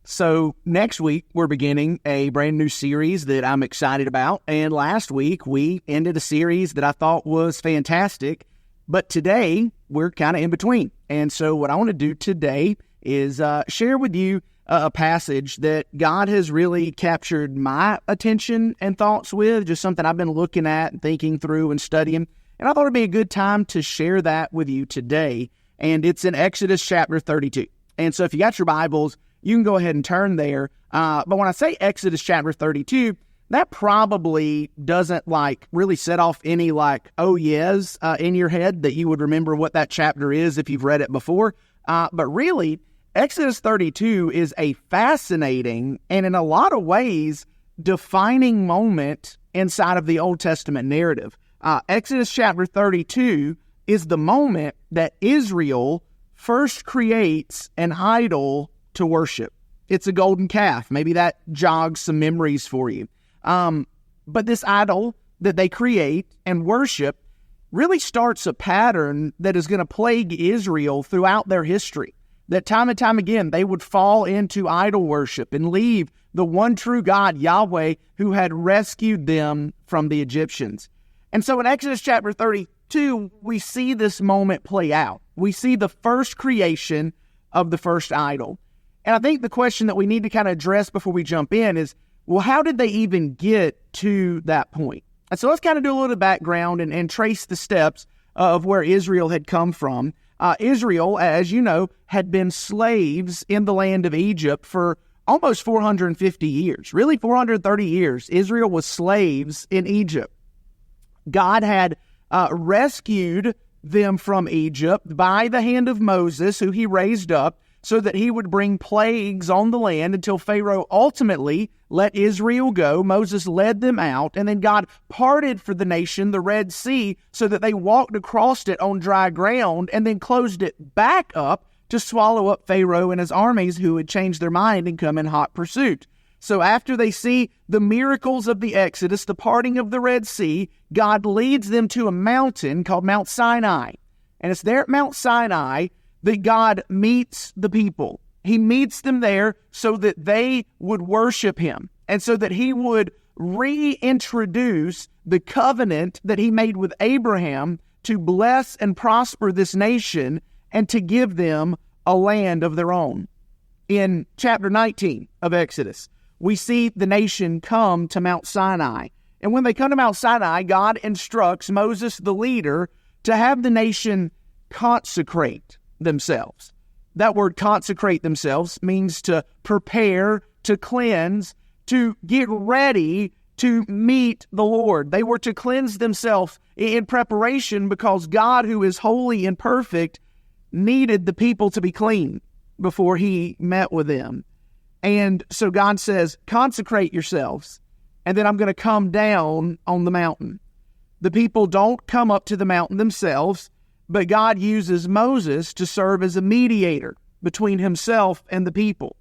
So next week, we're beginning a brand new series that I'm excited about. And last week, we ended a series that I thought was fantastic. But today, we're kind of in between. And so what I want to do today is share with you a passage that God has really captured my attention and thoughts with, just something I've been looking at and thinking through and studying. And I thought it'd be a good time to share that with you today. And it's in Exodus chapter 32. And so if you got your Bibles, you can go ahead and turn there. But when I say Exodus chapter 32, that probably doesn't really set off any oh yes in your head that you would remember what that chapter is if you've read it before. But really, Exodus 32 is a fascinating and in a lot of ways defining moment inside of the Old Testament narrative. Exodus chapter 32 is the moment that Israel first creates an idol to worship. It's a golden calf. Maybe that jogs some memories for you. But this idol that they create and worship really starts a pattern that is going to plague Israel throughout their history. That time and time again, they would fall into idol worship and leave the one true God, Yahweh, who had rescued them from the Egyptians. And so in Exodus chapter 32, we see this moment play out. We see the first creation of the first idol. And I think the question that we need to kind of address before we jump in is, well, how did they even get to that point? And so let's kind of do a little background and trace the steps of where Israel had come from. Israel, as you know, had been slaves in the land of Egypt for almost 450 years, really 430 years. Israel was slaves in Egypt. God had rescued them from Egypt by the hand of Moses, who he raised up, so that he would bring plagues on the land until Pharaoh ultimately let Israel go. Moses led them out, and then God parted for the nation the Red Sea so that they walked across it on dry ground and then closed it back up to swallow up Pharaoh and his armies who had changed their mind and come in hot pursuit. So after they see the miracles of the Exodus, the parting of the Red Sea, God leads them to a mountain called Mount Sinai. And it's there at Mount Sinai that God meets the people. He meets them there so that they would worship him and so that he would reintroduce the covenant that he made with Abraham to bless and prosper this nation and to give them a land of their own. In chapter 19 of Exodus, we see the nation come to Mount Sinai. And when they come to Mount Sinai, God instructs Moses, the leader, to have the nation consecrate themselves. That word consecrate themselves means to prepare, to cleanse, to get ready to meet the Lord. They were to cleanse themselves in preparation because God, who is holy and perfect, needed the people to be clean before he met with them. And so God says, consecrate yourselves, and then I'm going to come down on the mountain. The people don't come up to the mountain themselves, but God uses Moses to serve as a mediator between himself and the people.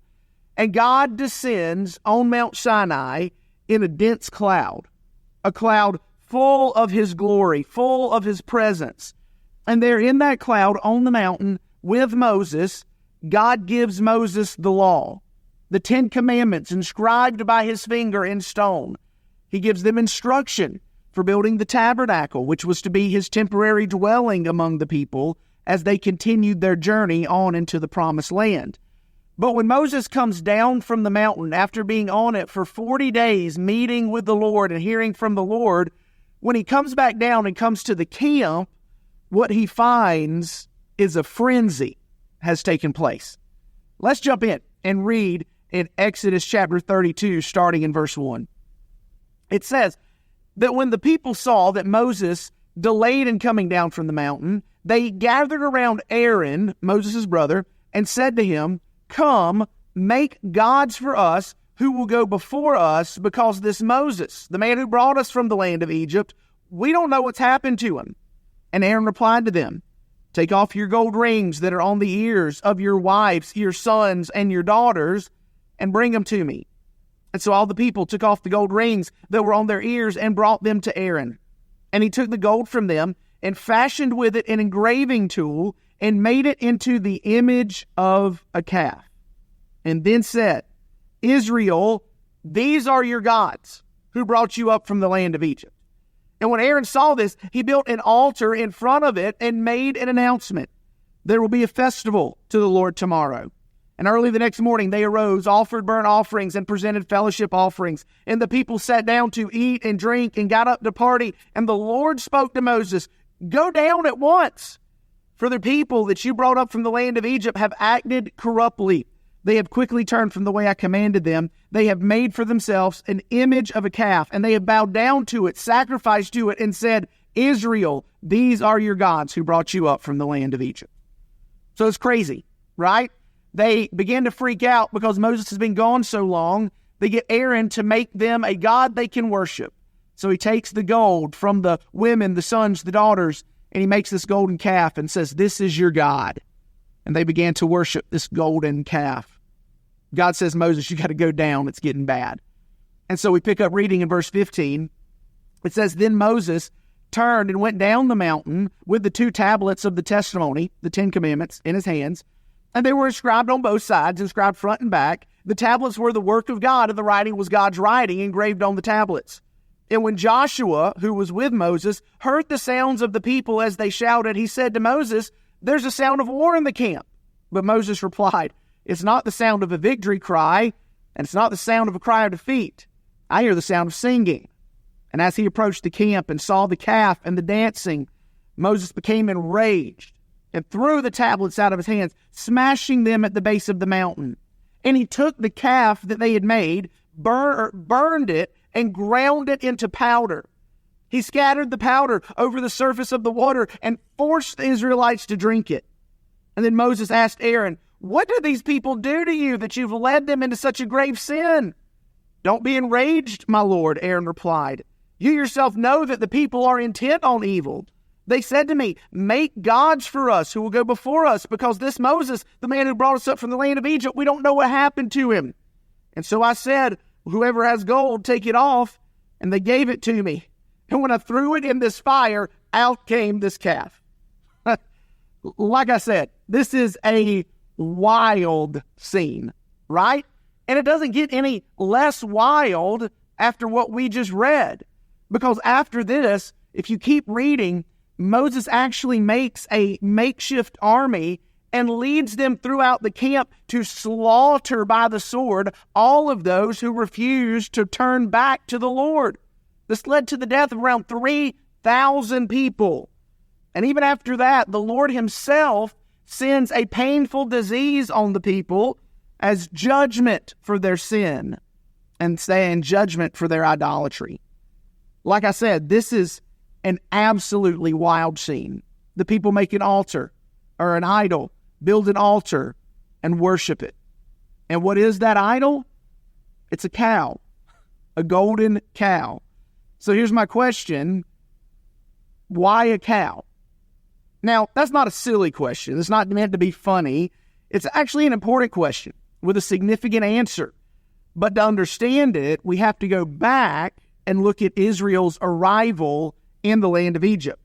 And God descends on Mount Sinai in a dense cloud, a cloud full of his glory, full of his presence. And there in that cloud on the mountain with Moses, God gives Moses the law, the 10 Commandments inscribed by his finger in stone. He gives them instruction for building the tabernacle, which was to be his temporary dwelling among the people as they continued their journey on into the promised land. But when Moses comes down from the mountain after being on it for 40 days, meeting with the Lord and hearing from the Lord, when he comes back down and comes to the camp, what he finds is a frenzy has taken place. Let's jump in and read in Exodus chapter 32, starting in verse 1. It says that when the people saw that Moses delayed in coming down from the mountain, they gathered around Aaron, Moses' brother, and said to him, "Come, make gods for us who will go before us, because this Moses, the man who brought us from the land of Egypt, we don't know what's happened to him." And Aaron replied to them, "Take off your gold rings that are on the ears of your wives, your sons, and your daughters, and bring them to me." And so all the people took off the gold rings that were on their ears and brought them to Aaron. And he took the gold from them and fashioned with it an engraving tool and made it into the image of a calf. And then said, Israel, these are your gods who brought you up from the land of Egypt. And when Aaron saw this, he built an altar in front of it and made an announcement. There will be a festival to the Lord tomorrow. And early the next morning they arose, offered burnt offerings, and presented fellowship offerings. And the people sat down to eat and drink and got up to party. And the Lord spoke to Moses, "Go down at once, for the people that you brought up from the land of Egypt have acted corruptly. They have quickly turned from the way I commanded them. They have made for themselves an image of a calf, and they have bowed down to it, sacrificed to it, and said, 'Israel, these are your gods who brought you up from the land of Egypt.'" So it's crazy, right? They begin to freak out because Moses has been gone so long. They get Aaron to make them a god they can worship. So he takes the gold from the women, the sons, the daughters, and he makes this golden calf and says, "This is your God." And they began to worship this golden calf. God says, "Moses, you got to go down. It's getting bad." And so we pick up reading in verse 15. It says, "Then Moses turned and went down the mountain with the 2 tablets of the testimony, the 10 commandments, in his hands. And they were inscribed on both sides, inscribed front and back. The tablets were the work of God, and the writing was God's writing engraved on the tablets. And when Joshua, who was with Moses, heard the sounds of the people as they shouted, he said to Moses, 'There's a sound of war in the camp.' But Moses replied, 'It's not the sound of a victory cry, and it's not the sound of a cry of defeat. I hear the sound of singing.' And as he approached the camp and saw the calf and the dancing, Moses became enraged and threw the tablets out of his hands, smashing them at the base of the mountain. And he took the calf that they had made, burned it, and ground it into powder. He scattered the powder over the surface of the water and forced the Israelites to drink it. And then Moses asked Aaron, 'What do these people do to you that you've led them into such a grave sin?' 'Don't be enraged, my lord,' Aaron replied. 'You yourself know that the people are intent on evil. They said to me, "Make gods for us who will go before us, because this Moses, the man who brought us up from the land of Egypt, we don't know what happened to him." And so I said, "Whoever has gold, take it off." And they gave it to me. And when I threw it in this fire, out came this calf." Like I said, this is a wild scene, right? And it doesn't get any less wild after what we just read. Because after this, if you keep reading, Moses actually makes a makeshift army and leads them throughout the camp to slaughter by the sword all of those who refused to turn back to the Lord. This led to the death of around 3,000 people. And even after that, the Lord himself sends a painful disease on the people as judgment for their sin and judgment for their idolatry. Like I said, this is an absolutely wild scene. The people make an altar or an idol, build an altar, and worship it. And what is that idol? It's a cow, a golden cow. So here's my question. Why a cow? Now, that's not a silly question. It's not meant to be funny. It's actually an important question with a significant answer. But to understand it, we have to go back and look at Israel's arrival in the land of Egypt.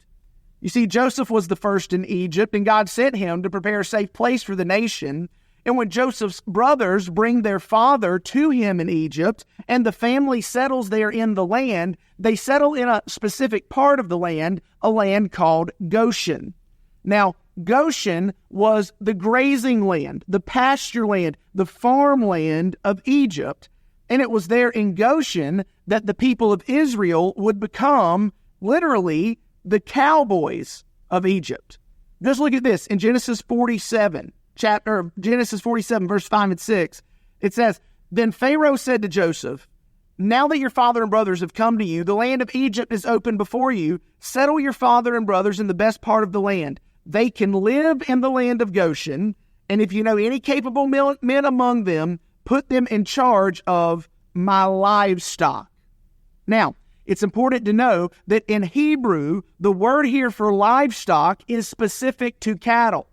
You see, Joseph was the first in Egypt, and God sent him to prepare a safe place for the nation. And when Joseph's brothers bring their father to him in Egypt, and the family settles there in the land, they settle in a specific part of the land, a land called Goshen. Now, Goshen was the grazing land, the pasture land, the farmland of Egypt. And it was there in Goshen that the people of Israel would become literally the cowboys of Egypt. Just look at this in Genesis 47, verse 5 and 6. It says, "Then Pharaoh said to Joseph, 'Now that your father and brothers have come to you, the land of Egypt is open before you. Settle your father and brothers in the best part of the land. They can live in the land of Goshen, and if you know any capable men among them, put them in charge of my livestock.'" Now, it's important to know that in Hebrew, the word here for livestock is specific to cattle.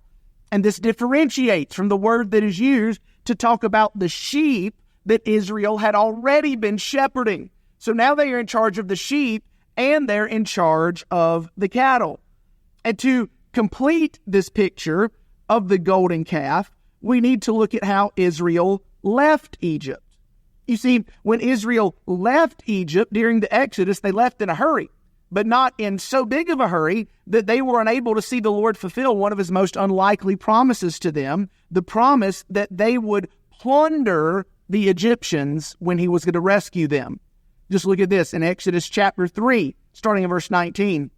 And this differentiates from the word that is used to talk about the sheep that Israel had already been shepherding. So now they are in charge of the sheep and they're in charge of the cattle. And to complete this picture of the golden calf, we need to look at how Israel left Egypt. You see, when Israel left Egypt during the Exodus, they left in a hurry, but not in so big of a hurry that they were unable to see the Lord fulfill one of his most unlikely promises to them, the promise that they would plunder the Egyptians when he was going to rescue them. Just look at this in Exodus chapter 3, starting in verse 19.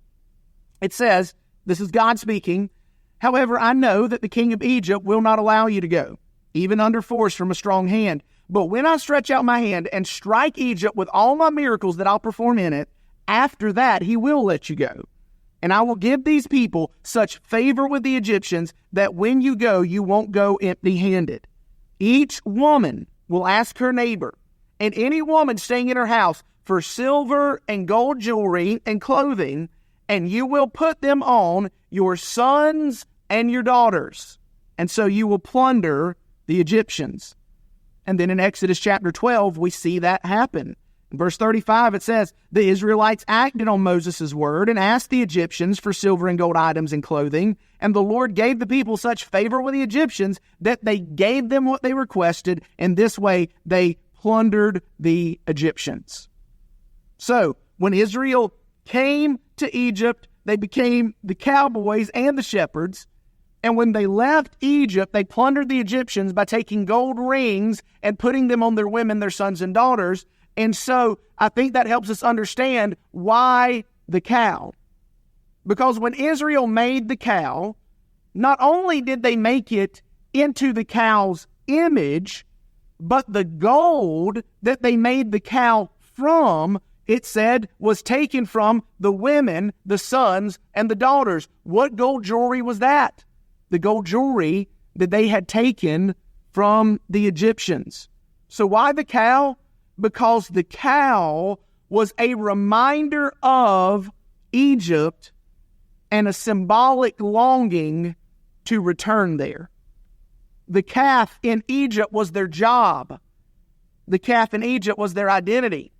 It says, this is God speaking, "However, I know that the king of Egypt will not allow you to go, even under force from a strong hand. But when I stretch out my hand and strike Egypt with all my miracles that I'll perform in it, after that he will let you go. And I will give these people such favor with the Egyptians that when you go, you won't go empty-handed. Each woman will ask her neighbor, and any woman staying in her house, for silver and gold jewelry and clothing, and you will put them on your sons and your daughters. And so you will plunder the Egyptians." And then in Exodus chapter 12, we see that happen. In verse 35, it says, "The Israelites acted on Moses' word and asked the Egyptians for silver and gold items and clothing. And the Lord gave the people such favor with the Egyptians that they gave them what they requested. And this way, they plundered the Egyptians." So, when Israel came to Egypt, they became the cowboys and the shepherds. And when they left Egypt, they plundered the Egyptians by taking gold rings and putting them on their women, their sons and daughters. And so I think that helps us understand why the cow. Because when Israel made the cow, not only did they make it into the cow's image, but the gold that they made the cow from, it said, was taken from the women, the sons, and the daughters. What gold jewelry was that? The gold jewelry that they had taken from the Egyptians. So why the cow? Because the cow was a reminder of Egypt and a symbolic longing to return there. The calf in Egypt was their job. The calf in Egypt was their identity.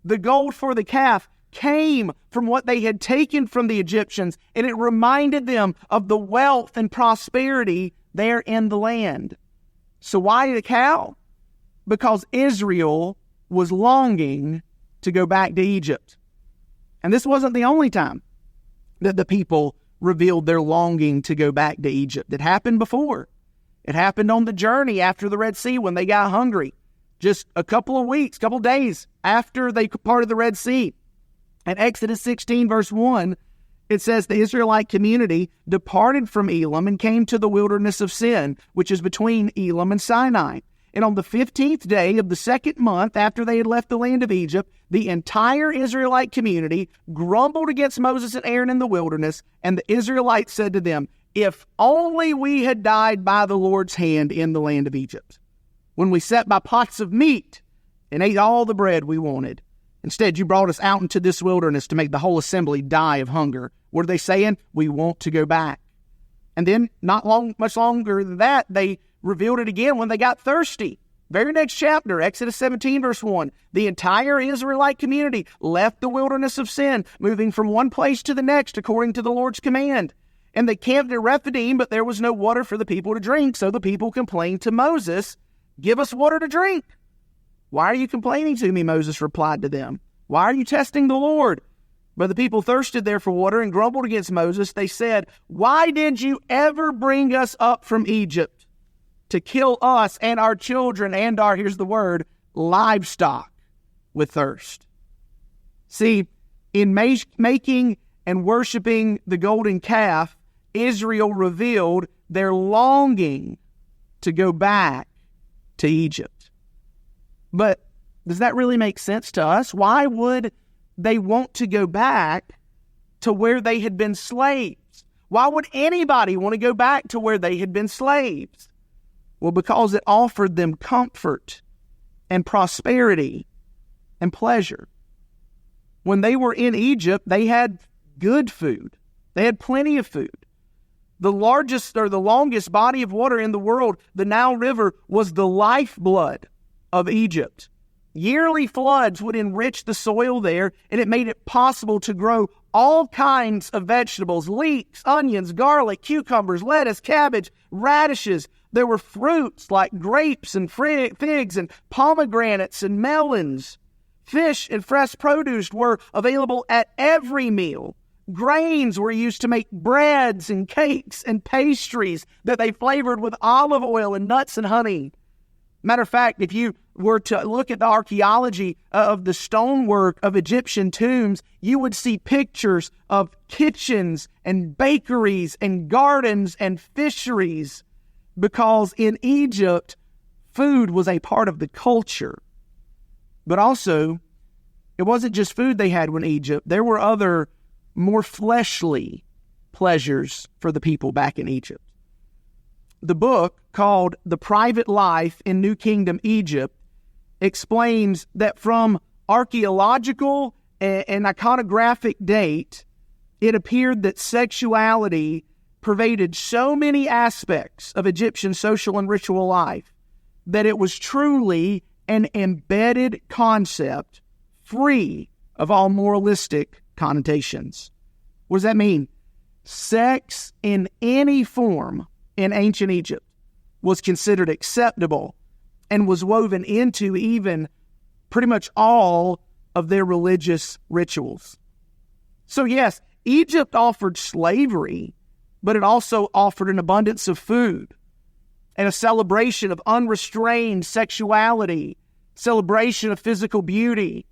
The gold for the calf came from what they had taken from the Egyptians, and it reminded them of the wealth and prosperity there in the land. So why the cow? Because Israel was longing to go back to Egypt. And this wasn't the only time that the people revealed their longing to go back to Egypt. It happened before. It happened on the journey after the Red Sea when they got hungry. Just a couple of weeks, couple of days after they parted the Red Sea. In Exodus 16, verse 1, it says, "The Israelite community departed from Elim and came to the wilderness of Sin, which is between Elim and Sinai. And on the 15th day of the second month after they had left the land of Egypt, the entire Israelite community grumbled against Moses and Aaron in the wilderness. And the Israelites said to them, 'If only we had died by the Lord's hand in the land of Egypt, when we sat by pots of meat and ate all the bread we wanted. Instead, you brought us out into this wilderness to make the whole assembly die of hunger.' What are they saying? We want to go back." And then, much longer than that, they revealed it again when they got thirsty. Very next chapter, Exodus 17, verse 1. "The entire Israelite community left the wilderness of Sin, moving from one place to the next according to the Lord's command. And they camped at Rephidim, but there was no water for the people to drink. So the people complained to Moses, 'Give us water to drink.' 'Why are you complaining to me?' Moses replied to them. 'Why are you testing the Lord?' But the people thirsted there for water and grumbled against Moses. They said, 'Why did you ever bring us up from Egypt to kill us and our children and our,' here's the word, livestock with thirst?" See, in making and worshiping the golden calf, Israel revealed their longing to go back to Egypt. But does that really make sense to us? Why would they want to go back to where they had been slaves? Why would anybody want to go back to where they had been slaves? Well, because it offered them comfort and prosperity and pleasure. When they were in Egypt, they had good food. They had plenty of food. The largest or the longest body of water in the world, the Nile River, was the lifeblood of Egypt. Yearly floods would enrich the soil there, and it made it possible to grow all kinds of vegetables: leeks, onions, garlic, cucumbers, lettuce, cabbage, radishes, There were fruits like grapes and figs and pomegranates and melons. Fish and fresh produce were available at every meal. Grains were used to make breads and cakes and pastries that they flavored with olive oil and nuts and honey. Matter of fact, if you were to look at the archaeology of the stonework of Egyptian tombs, you would see pictures of kitchens and bakeries and gardens and fisheries, because in Egypt, food was a part of the culture. But also, it wasn't just food they had in Egypt. There were other more fleshly pleasures for the people back in Egypt. The book, called The Private Life in New Kingdom Egypt, explains that from archaeological and iconographic date, it appeared that sexuality pervaded so many aspects of Egyptian social and ritual life that it was truly an embedded concept free of all moralistic connotations. What does that mean? Sex in any form in ancient Egypt was considered acceptable and was woven into even pretty much all of their religious rituals. So yes, Egypt offered slavery, but it also offered an abundance of food and a celebration of unrestrained sexuality, celebration of physical beauty,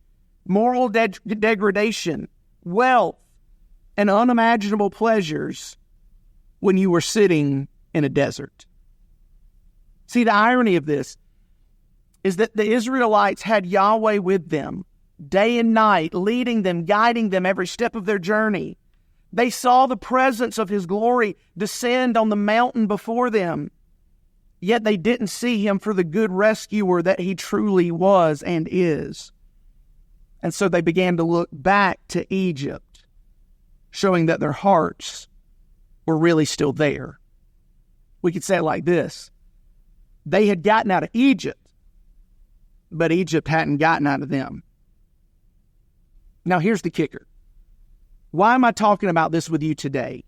moral degradation, wealth, and unimaginable pleasures when you were sitting in a desert. See, the irony of this is that the Israelites had Yahweh with them day and night, leading them, guiding them every step of their journey. They saw the presence of His glory descend on the mountain before them, yet they didn't see Him for the good rescuer that He truly was and is. And so they began to look back to Egypt, showing that their hearts were really still there. We could say it like this: they had gotten out of Egypt, but Egypt hadn't gotten out of them. Now here's the kicker. Why am I talking about this with you today?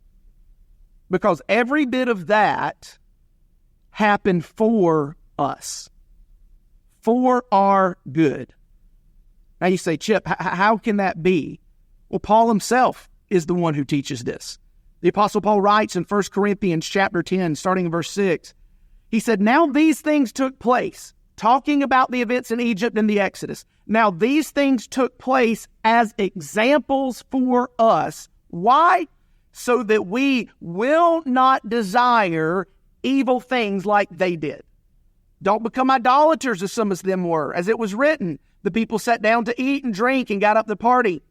Because every bit of that happened for us, for our good. Now you say, Chip, how can that be? Well, Paul himself is the one who teaches this. The Apostle Paul writes in 1 Corinthians chapter 10, starting in verse 6, he said, "Now these things took place," talking about the events in Egypt and the Exodus. "Now these things took place as examples for us." Why? So that we will not desire evil things like they did. Don't become idolaters as some of them were. As it was written, the people sat down to eat and drink and got up to party.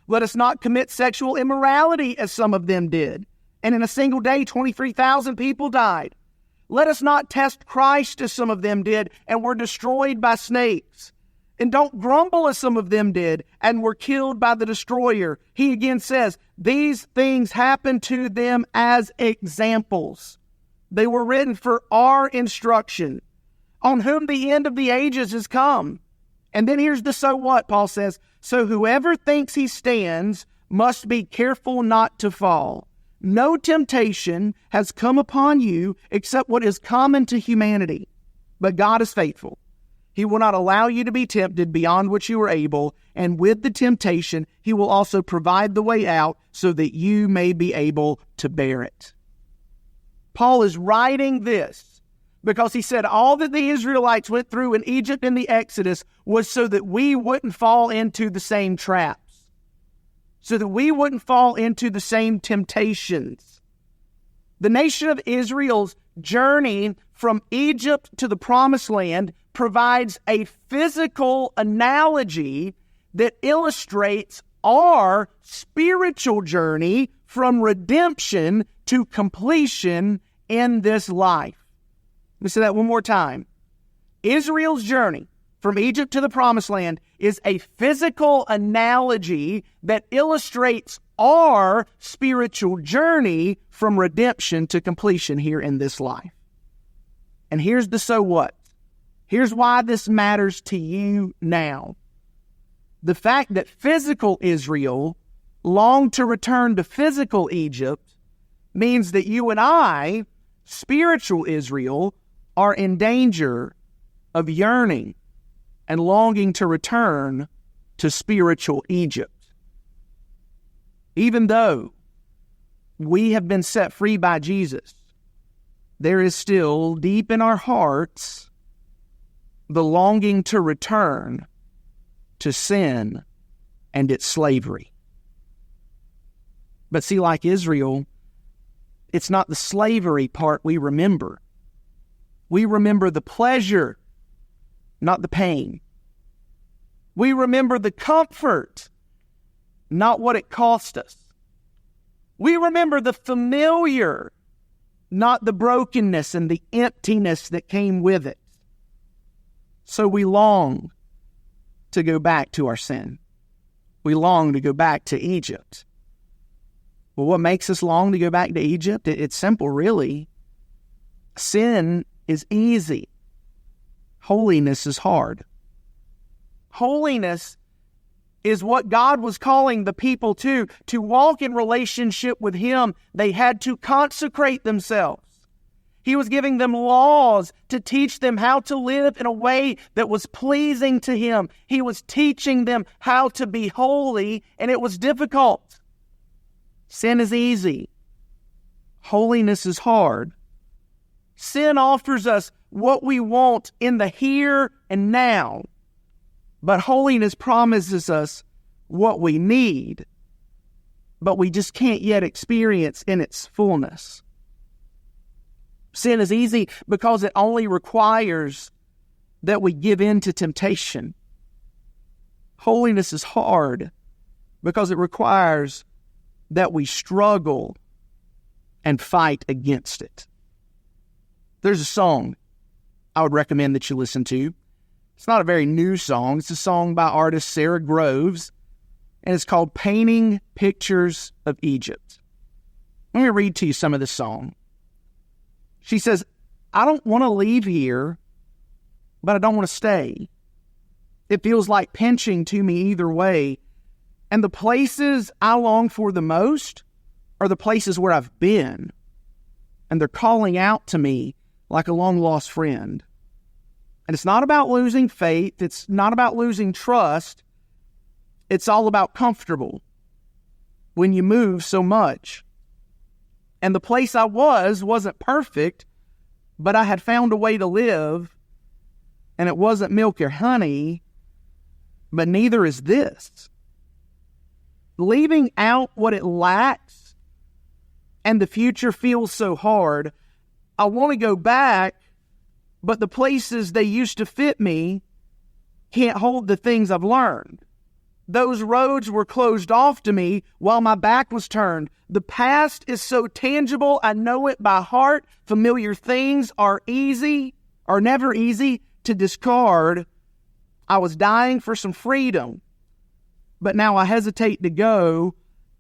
Let us not commit sexual immorality as some of them did. And in a single day, 23,000 people died. Let us not test Christ as some of them did and were destroyed by snakes. And don't grumble as some of them did and were killed by the destroyer. He again says, these things happened to them as examples. They were written for our instruction, on whom the end of the ages has come. And then here's the so what, Paul says. So whoever thinks he stands must be careful not to fall. No temptation has come upon you except what is common to humanity. But God is faithful. He will not allow you to be tempted beyond what you are able, and with the temptation, He will also provide the way out so that you may be able to bear it. Paul is writing this because he said all that the Israelites went through in Egypt and the Exodus was so that we wouldn't fall into the same traps, so that we wouldn't fall into the same temptations. The nation of Israel's journey from Egypt to the Promised Land provides a physical analogy that illustrates our spiritual journey from redemption to completion in this life. Let me say that one more time. Israel's journey from Egypt to the Promised Land is a physical analogy that illustrates our spiritual journey from redemption to completion here in this life. And here's the so what. Here's why this matters to you now. The fact that physical Israel longed to return to physical Egypt means that you and I, spiritual Israel, are in danger of yearning and longing to return to spiritual Egypt. Even though we have been set free by Jesus, there is still deep in our hearts the longing to return to sin and its slavery. But see, like Israel, it's not the slavery part we remember. We remember the pleasure, not the pain. We remember the comfort, not what it cost us. We remember the familiar, not the brokenness and the emptiness that came with it. So we long to go back to our sin. We long to go back to Egypt. Well, what makes us long to go back to Egypt? It's simple, really. Sin is easy. Holiness is hard. Holiness is what God was calling the people to walk in relationship with Him. They had to consecrate themselves. He was giving them laws to teach them how to live in a way that was pleasing to Him. He was teaching them how to be holy, and it was difficult. Sin is easy. Holiness is hard. Sin offers us what we want in the here and now, but holiness promises us what we need, but we just can't yet experience in its fullness. Sin is easy because it only requires that we give in to temptation. Holiness is hard because it requires that we struggle and fight against it. There's a song I would recommend that you listen to. It's not a very new song. It's a song by artist Sarah Groves, and it's called Painting Pictures of Egypt. Let me read to you some of the song. She says, I don't want to leave here, but I don't want to stay. It feels like pinching to me either way. And the places I long for the most are the places where I've been. And they're calling out to me like a long-lost friend. And it's not about losing faith. It's not about losing trust. It's all about comfortable when you move so much. And the place I wasn't perfect, but I had found a way to live, and it wasn't milk or honey, but neither is this. Leaving out what it lacks, and the future feels so hard. I want to go back, but the places they used to fit me can't hold the things I've learned. Those roads were closed off to me while my back was turned. The past is so tangible, I know it by heart. Familiar things are never easy to discard. I was dying for some freedom, but now I hesitate to go.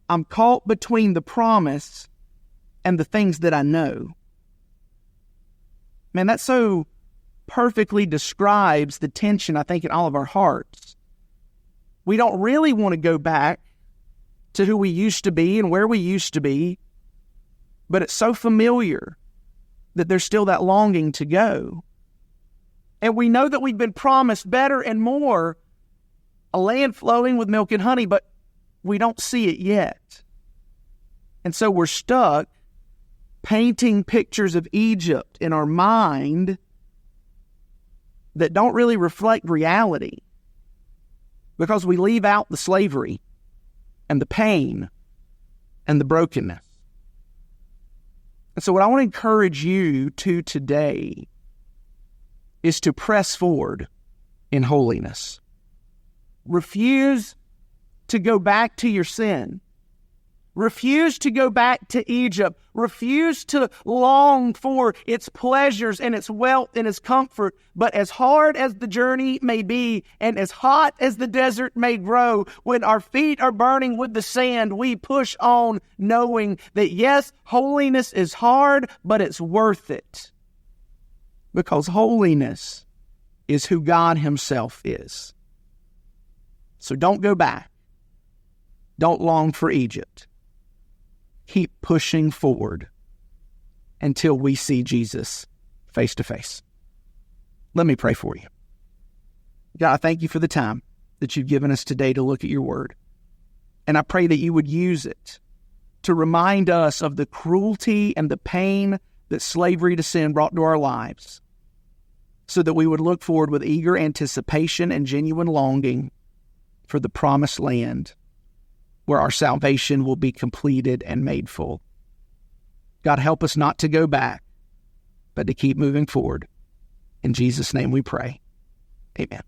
I'm caught between the promise and the things that I know. Man, that so perfectly describes the tension, I think, in all of our hearts. We don't really want to go back to who we used to be and where we used to be, but it's so familiar that there's still that longing to go. And we know that we've been promised better and more, a land flowing with milk and honey, but we don't see it yet. And so we're stuck painting pictures of Egypt in our mind that don't really reflect reality, because we leave out the slavery and the pain and the brokenness. And so what I want to encourage you to today is to press forward in holiness. Refuse to go back to your sin. Refuse to go back to Egypt. Refuse to long for its pleasures and its wealth and its comfort. But as hard as the journey may be, and as hot as the desert may grow, when our feet are burning with the sand, we push on, knowing that yes, holiness is hard, but it's worth it. Because holiness is who God Himself is. So don't go back. Don't long for Egypt. Keep pushing forward until we see Jesus face to face. Let me pray for you. God, I thank you for the time that you've given us today to look at your word. And I pray that you would use it to remind us of the cruelty and the pain that slavery to sin brought to our lives, so that we would look forward with eager anticipation and genuine longing for the promised land where our salvation will be completed and made full. God, help us not to go back, but to keep moving forward. In Jesus' name we pray. Amen.